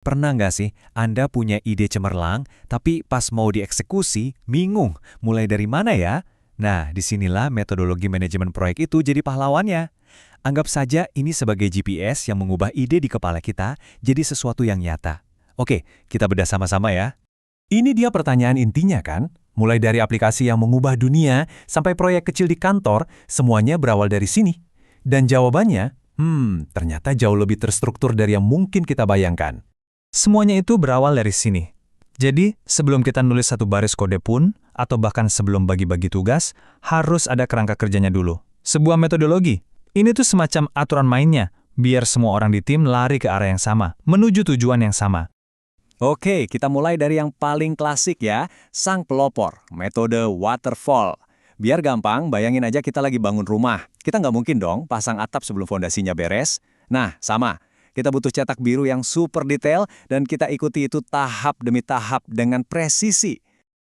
Pernah nggak sih Anda punya ide cemerlang, tapi pas mau dieksekusi, bingung mulai dari mana ya? Nah, disinilah metodologi manajemen proyek itu jadi pahlawannya. Anggap saja ini sebagai GPS yang mengubah ide di kepala kita jadi sesuatu yang nyata. Oke, kita bedah sama-sama ya. Ini dia pertanyaan intinya kan? Mulai dari aplikasi yang mengubah dunia sampai proyek kecil di kantor, semuanya berawal dari sini. Dan jawabannya, ternyata jauh lebih terstruktur dari yang mungkin kita bayangkan. Semuanya itu berawal dari sini. Jadi, sebelum kita nulis satu baris kode pun, atau bahkan sebelum bagi-bagi tugas, harus ada kerangka kerjanya dulu. Sebuah metodologi. Ini tuh semacam aturan mainnya, biar semua orang di tim lari ke arah yang sama, menuju tujuan yang sama. Oke, kita mulai dari yang paling klasik ya, sang pelopor, metode waterfall. Biar gampang, bayangin aja kita lagi bangun rumah. Kita nggak mungkin dong pasang atap sebelum fondasinya beres. Nah, sama. Kita butuh cetak biru yang super detail dan kita ikuti itu tahap demi tahap dengan presisi.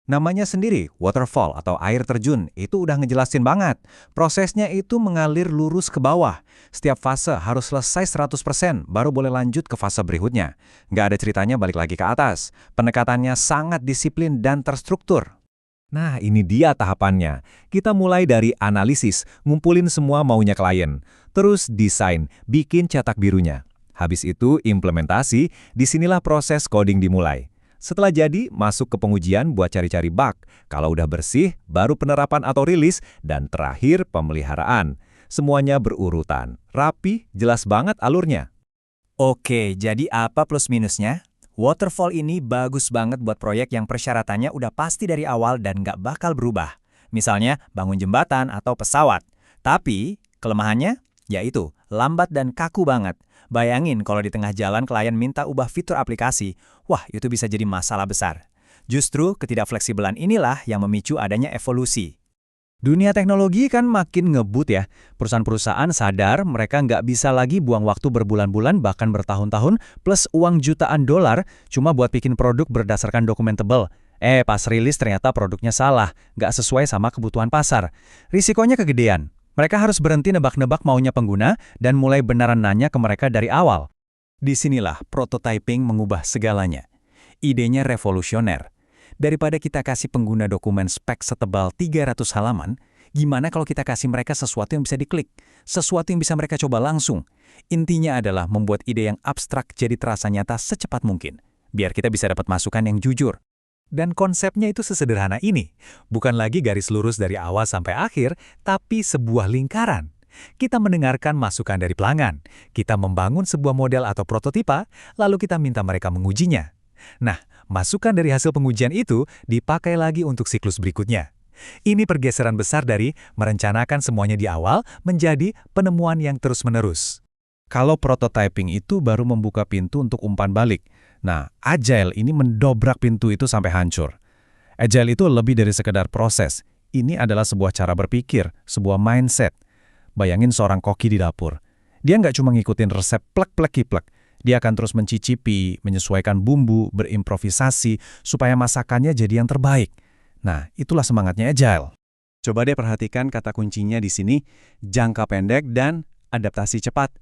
Namanya sendiri, waterfall atau air terjun, itu udah ngejelasin banget. Prosesnya itu mengalir lurus ke bawah. Setiap fase harus selesai 100%, baru boleh lanjut ke fase berikutnya. Nggak ada ceritanya balik lagi ke atas. Pendekatannya sangat disiplin dan terstruktur. Nah, ini dia tahapannya. Kita mulai dari analisis, ngumpulin semua maunya klien. Terus desain, bikin cetak birunya. Habis itu implementasi, disinilah proses coding dimulai. Setelah jadi, masuk ke pengujian buat cari-cari bug. Kalau udah bersih, baru penerapan atau rilis, dan terakhir pemeliharaan. Semuanya berurutan, rapi, jelas banget alurnya. Oke, jadi apa plus minusnya? Waterfall ini bagus banget buat proyek yang persyaratannya udah pasti dari awal dan nggak bakal berubah. Misalnya, bangun jembatan atau pesawat. Tapi, kelemahannya? Yaitu, lambat dan kaku banget. Bayangin kalau di tengah jalan klien minta ubah fitur aplikasi, wah itu bisa jadi masalah besar. Justru ketidakfleksibelan inilah yang memicu adanya evolusi. Dunia teknologi kan makin ngebut ya. Perusahaan-perusahaan sadar mereka nggak bisa lagi buang waktu berbulan-bulan bahkan bertahun-tahun plus uang jutaan dolar cuma buat bikin produk berdasarkan dokumen tebal. Pas rilis ternyata produknya salah, nggak sesuai sama kebutuhan pasar. Risikonya kegedean. Mereka harus berhenti nebak-nebak maunya pengguna dan mulai beneran nanya ke mereka dari awal. Disinilah prototyping mengubah segalanya. Idenya revolusioner. Daripada kita kasih pengguna dokumen spek setebal 300 halaman, gimana kalau kita kasih mereka sesuatu yang bisa diklik, sesuatu yang bisa mereka coba langsung. Intinya adalah membuat ide yang abstrak jadi terasa nyata secepat mungkin, biar kita bisa dapat masukan yang jujur. Dan konsepnya itu sesederhana ini, bukan lagi garis lurus dari awal sampai akhir, tapi sebuah lingkaran. Kita mendengarkan masukan dari pelanggan, kita membangun sebuah model atau prototipa, lalu kita minta mereka mengujinya. Nah, masukan dari hasil pengujian itu dipakai lagi untuk siklus berikutnya. Ini pergeseran besar dari merencanakan semuanya di awal menjadi penemuan yang terus-menerus. Kalau prototyping itu baru membuka pintu untuk umpan balik. Nah, Agile ini mendobrak pintu itu sampai hancur. Agile itu lebih dari sekedar proses. Ini adalah sebuah cara berpikir, sebuah mindset. Bayangin seorang koki di dapur. Dia nggak cuma ngikutin resep plek-plek-kiplek. Dia akan terus mencicipi, menyesuaikan bumbu, berimprovisasi, supaya masakannya jadi yang terbaik. Nah, itulah semangatnya Agile. Coba deh perhatikan kata kuncinya di sini, jangka pendek dan adaptasi cepat.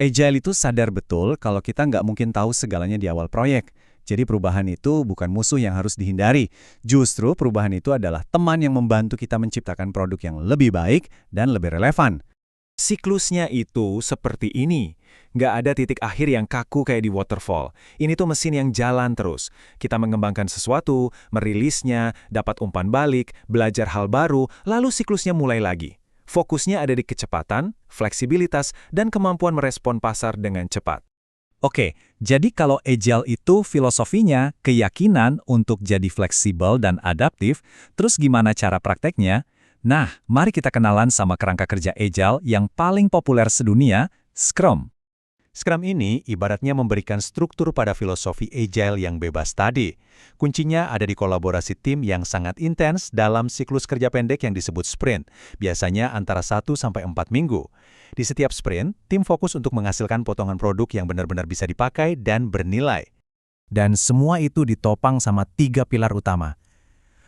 Agile itu sadar betul kalau kita nggak mungkin tahu segalanya di awal proyek. Jadi perubahan itu bukan musuh yang harus dihindari. Justru perubahan itu adalah teman yang membantu kita menciptakan produk yang lebih baik dan lebih relevan. Siklusnya itu seperti ini. Nggak ada titik akhir yang kaku kayak di waterfall. Ini tuh mesin yang jalan terus. Kita mengembangkan sesuatu, merilisnya, dapat umpan balik, belajar hal baru, lalu siklusnya mulai lagi. Fokusnya ada di kecepatan, fleksibilitas, dan kemampuan merespon pasar dengan cepat. Oke, jadi kalau Agile itu filosofinya keyakinan untuk jadi fleksibel dan adaptif, terus gimana cara prakteknya? Nah, mari kita kenalan sama kerangka kerja Agile yang paling populer sedunia, Scrum. Scrum ini ibaratnya memberikan struktur pada filosofi Agile yang bebas tadi. Kuncinya ada di kolaborasi tim yang sangat intens dalam siklus kerja pendek yang disebut sprint, biasanya antara 1-4 minggu. Di setiap sprint, tim fokus untuk menghasilkan potongan produk yang benar-benar bisa dipakai dan bernilai. Dan semua itu ditopang sama 3 pilar utama.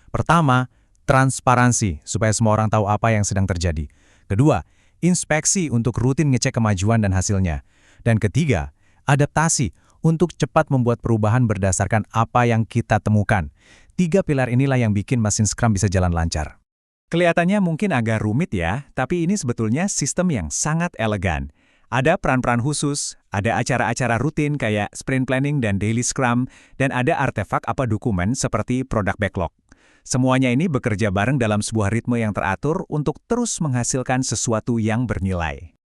Pertama, transparansi, supaya semua orang tahu apa yang sedang terjadi. Kedua, inspeksi untuk rutin ngecek kemajuan dan hasilnya. Dan ketiga, adaptasi untuk cepat membuat perubahan berdasarkan apa yang kita temukan. 3 pilar inilah yang bikin mesin Scrum bisa jalan lancar. Kelihatannya mungkin agak rumit ya, tapi ini sebetulnya sistem yang sangat elegan. Ada peran-peran khusus, ada acara-acara rutin kayak sprint planning dan daily scrum, dan ada artefak apa dokumen seperti product backlog. Semuanya ini bekerja bareng dalam sebuah ritme yang teratur untuk terus menghasilkan sesuatu yang bernilai.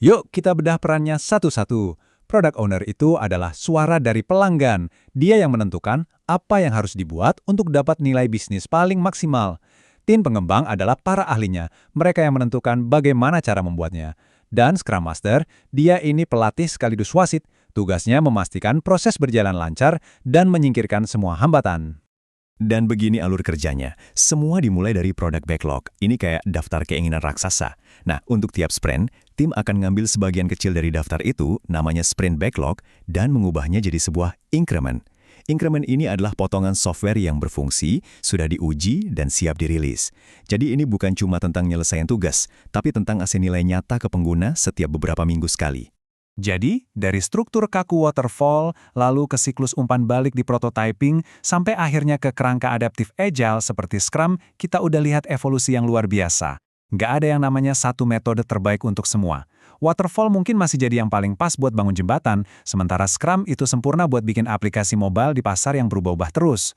Yuk kita bedah perannya satu-satu. Product owner itu adalah suara dari pelanggan. Dia yang menentukan apa yang harus dibuat untuk dapat nilai bisnis paling maksimal. Tim pengembang adalah para ahlinya. Mereka yang menentukan bagaimana cara membuatnya. Dan Scrum Master, dia ini pelatih sekaligus wasit. Tugasnya memastikan proses berjalan lancar dan menyingkirkan semua hambatan. Dan begini alur kerjanya. Semua dimulai dari product backlog. Ini kayak daftar keinginan raksasa. Nah, untuk tiap sprint, tim akan ngambil sebagian kecil dari daftar itu, namanya sprint backlog, dan mengubahnya jadi sebuah increment. Increment ini adalah potongan software yang berfungsi, sudah diuji, dan siap dirilis. Jadi ini bukan cuma tentang nyelesain tugas, tapi tentang ngasih nilai nyata ke pengguna setiap beberapa minggu sekali. Jadi, dari struktur kaku waterfall, lalu ke siklus umpan balik di prototyping, sampai akhirnya ke kerangka adaptif agile seperti Scrum, kita udah lihat evolusi yang luar biasa. Nggak ada yang namanya satu metode terbaik untuk semua. Waterfall mungkin masih jadi yang paling pas buat bangun jembatan, sementara Scrum itu sempurna buat bikin aplikasi mobile di pasar yang berubah-ubah terus.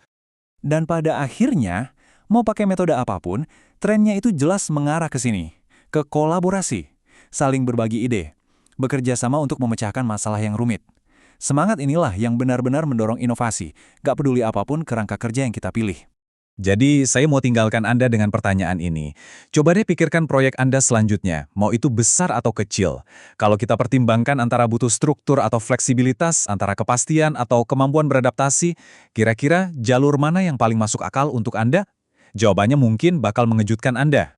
Dan pada akhirnya, mau pakai metode apapun, trennya itu jelas mengarah ke sini, ke kolaborasi, saling berbagi ide, bekerja sama untuk memecahkan masalah yang rumit. Semangat inilah yang benar-benar mendorong inovasi, gak peduli apapun kerangka kerja yang kita pilih. Jadi, saya mau tinggalkan Anda dengan pertanyaan ini. Coba deh pikirkan proyek Anda selanjutnya, mau itu besar atau kecil. Kalau kita pertimbangkan antara butuh struktur atau fleksibilitas, antara kepastian atau kemampuan beradaptasi, kira-kira jalur mana yang paling masuk akal untuk Anda? Jawabannya mungkin bakal mengejutkan Anda.